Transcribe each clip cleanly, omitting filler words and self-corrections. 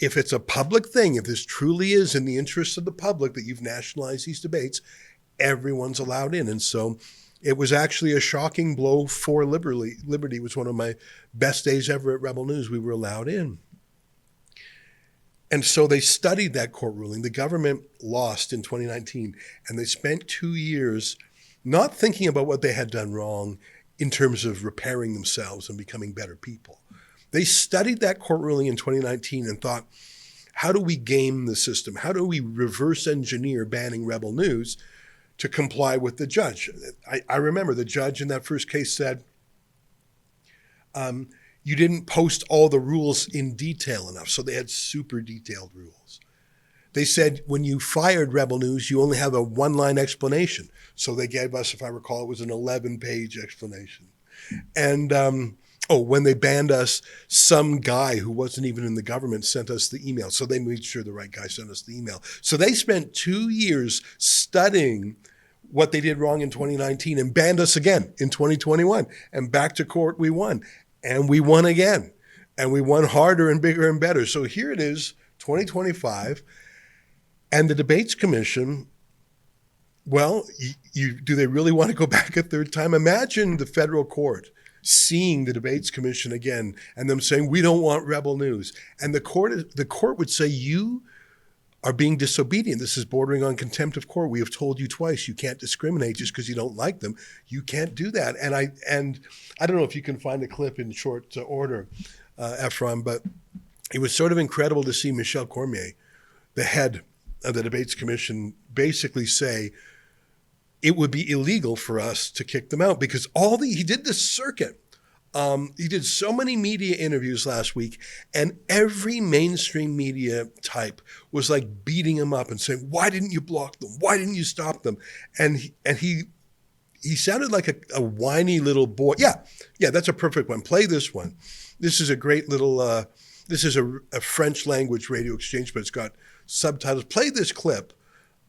if it's a public thing, if this truly is in the interest of the public that you've nationalized these debates, everyone's allowed in. And so it was actually a shocking blow for liberty. It was one of my best days ever at Rebel News. We were allowed in. And so they studied that court ruling. The government lost in 2019, and they spent 2 years not thinking about what they had done wrong in terms of repairing themselves and becoming better people. They studied that court ruling in 2019 and thought, how do we game the system? How do we reverse engineer banning Rebel News to comply with the judge? I remember the judge in that first case said, you didn't post all the rules in detail enough. So they had super detailed rules. They said when you fired Rebel News, you only have a one-line explanation. So they gave us, if I recall, it was an 11-page explanation. And when they banned us, some guy who wasn't even in the government sent us the email. So they made sure the right guy sent us the email. So they spent 2 years studying what they did wrong in 2019 and banned us again in 2021. And back to court we won. And we won again. And we won harder and bigger and better. So here it is, 2025. And the Debates Commission, well, do they really want to go back a third time? Imagine the federal court seeing the Debates Commission again and them saying, we don't want Rebel News. And the court would say, you are being disobedient. This is bordering on contempt of court. We have told you twice you can't discriminate just because you don't like them. You can't do that. And I don't know if you can find a clip in short order, Ephraim, but it was sort of incredible to see Michel Cormier, the head of the Debates Commission, basically say it would be illegal for us to kick them out because he did this circuit. He did so many media interviews last week, and every mainstream media type was like beating him up and saying, why didn't you block them? Why didn't you stop them? And he sounded like a whiny little boy. Yeah, that's a perfect one. Play this one. This is a great little, this is a French language radio exchange, but it's got subtitles. Play this clip.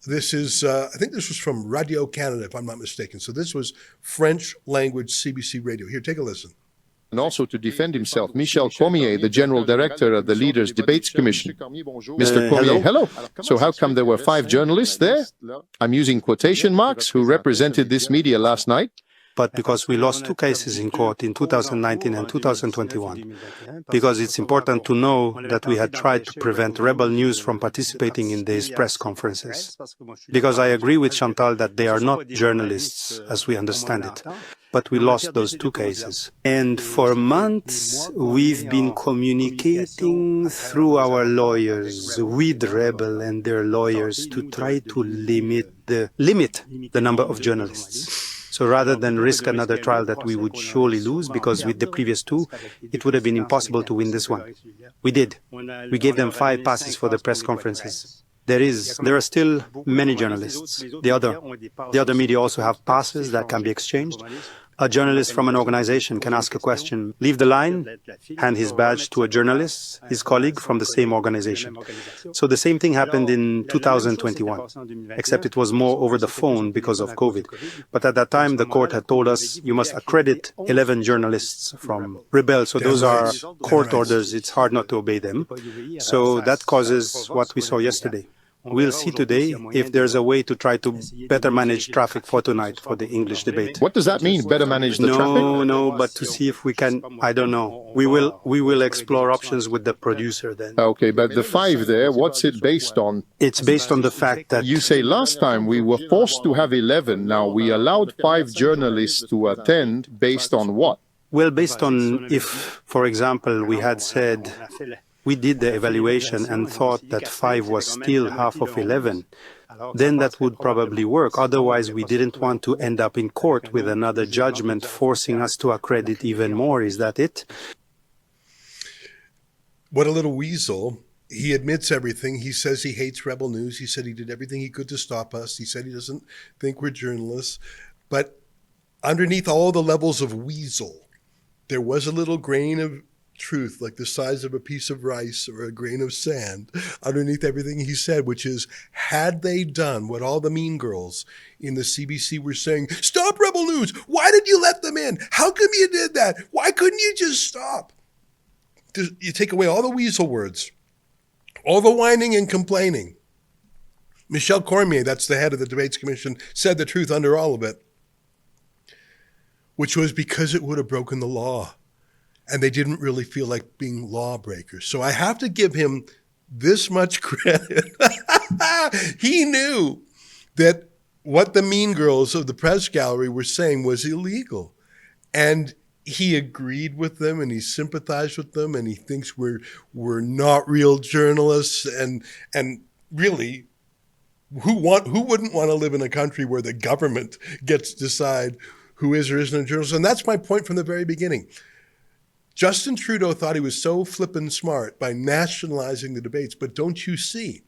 This is, I think this was from Radio Canada, if I'm not mistaken. So this was French language CBC radio. Here, take a listen. And also to defend himself, Michel Cormier, the General Director of the Leaders' Debates Commission. Mr. Cormier, hello. So how come there were 5 journalists there? I'm using quotation marks who represented this media last night. But because we lost 2 cases in court in 2019 and 2021, because it's important to know that we had tried to prevent Rebel News from participating in these press conferences. Because I agree with Chantal that they are not journalists, as we understand it. But we lost those 2 cases. And for months, we've been communicating through our lawyers with Rebel and their lawyers to try to limit the number of journalists. So rather than risk another trial that we would surely lose, because with the previous 2, it would have been impossible to win this one. We did. We gave them 5 passes for the press conferences. There are still many journalists. The other media also have passes that can be exchanged. A journalist from an organization can ask a question, leave the line, hand his badge to a journalist, his colleague from the same organization. So the same thing happened in 2021, except it was more over the phone because of COVID. But at that time, the court had told us you must accredit 11 journalists from Rebel. So those are court orders. It's hard not to obey them. So that causes what we saw yesterday. We'll see today if there's a way to try to better manage traffic for tonight for the English debate. What does that mean, better manage the traffic? No, but to see if we can, I don't know. We will explore options with the producer then. Okay, but the 5 there, what's it based on? It's based on the fact that... You say last time we were forced to have 11. Now we allowed 5 journalists to attend based on what? Well, based on if, for example, we had said... We did the evaluation and thought that 5 was still half of 11. Then that would probably work. Otherwise, we didn't want to end up in court with another judgment forcing us to accredit even more. Is that it? What a little weasel. He admits everything. He says he hates Rebel News. He said he did everything he could to stop us. He said he doesn't think we're journalists. But underneath all the levels of weasel, there was a little grain of truth, like the size of a piece of rice or a grain of sand, underneath everything he said, which is, had they done what all the mean girls in the CBC were saying, stop Rebel News, why did you let them in? How come you did that? Why couldn't you just stop? You take away all the weasel words, All the whining and complaining. Michel Cormier, that's the head of the Debates Commission, said the truth under all of it, which was because it would have broken the law. And they didn't really feel like being lawbreakers. So I have to give him this much credit. He knew that what the mean girls of the press gallery were saying was illegal. And he agreed with them and he sympathized with them and he thinks we're not real journalists. And really, who wouldn't want to live in a country where the government gets to decide who is or isn't a journalist? And that's my point from the very beginning. Justin Trudeau thought he was so flippin' smart by nationalizing the debates, but don't you see?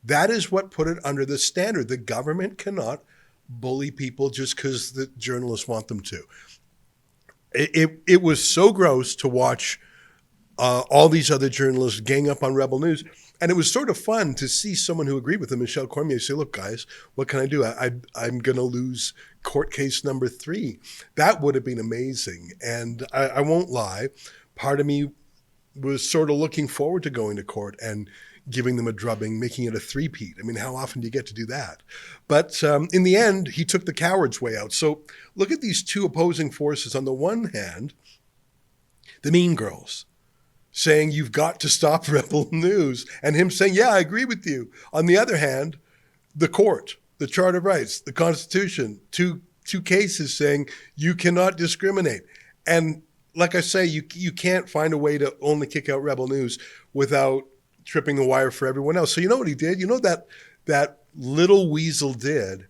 That is what put it under the standard. The government cannot bully people just because the journalists want them to. It was so gross to watch all these other journalists gang up on Rebel News. And it was sort of fun to see someone who agreed with him, Michel Cormier, say, look, guys, what can I do? I'm going to lose court case number 3. That would have been amazing. And I won't lie, part of me was sort of looking forward to going to court and giving them a drubbing, making it a three-peat. I mean, how often do you get to do that? But in the end, he took the coward's way out. So look at these two opposing forces. On the one hand, the mean girls saying you've got to stop Rebel News, and him saying, yeah, I agree with you. On the other hand, the court, the Charter of Rights, the Constitution, two cases saying you cannot discriminate. And like I say, you can't find a way to only kick out Rebel News without tripping the wire for everyone else. So you know what he did? You know that little weasel did?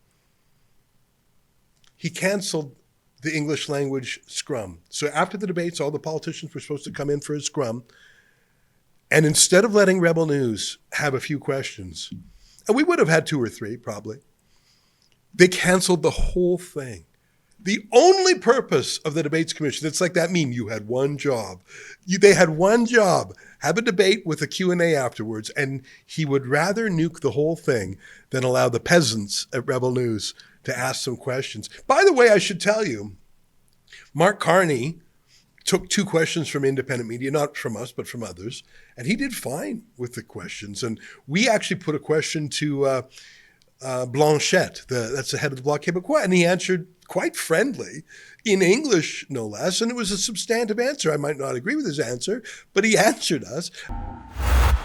He canceled the English language Scrum. So after the debates, all the politicians were supposed to come in for a Scrum. And instead of letting Rebel News have a few questions, and we would have had 2 or 3 probably, they canceled the whole thing. The only purpose of the Debates Commission, it's like that meme, you had one job. They had one job, have a debate with a Q&A afterwards, and he would rather nuke the whole thing than allow the peasants at Rebel News to ask some questions. By the way, I should tell you, Mark Carney took 2 questions from independent media, not from us, but from others, and he did fine with the questions. And we actually put a question to Blanchette, that's the head of the Bloc Québécois, and he answered quite friendly, in English no less, and it was a substantive answer. I might not agree with his answer, but he answered us.